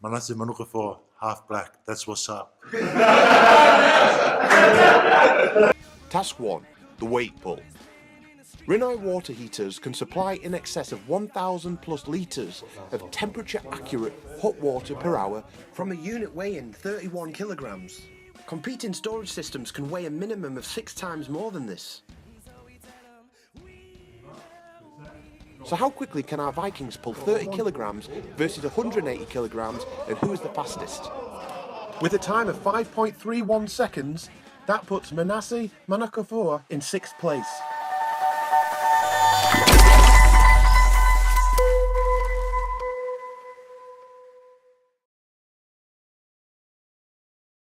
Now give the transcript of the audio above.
Manase manuka for half black, that's what's up. Task 1. The weight pull. Rinnai water heaters can supply in excess of 1,000 plus litres of temperature accurate hot water per hour from a unit weighing 31 kilograms. Competing storage systems can weigh a minimum of 6 times more than this. So how quickly can our Vikings pull 30 kilograms versus 180 kilograms, and who is the fastest? With a time of 5.31 seconds, that puts Manase Manakafua in 6th place.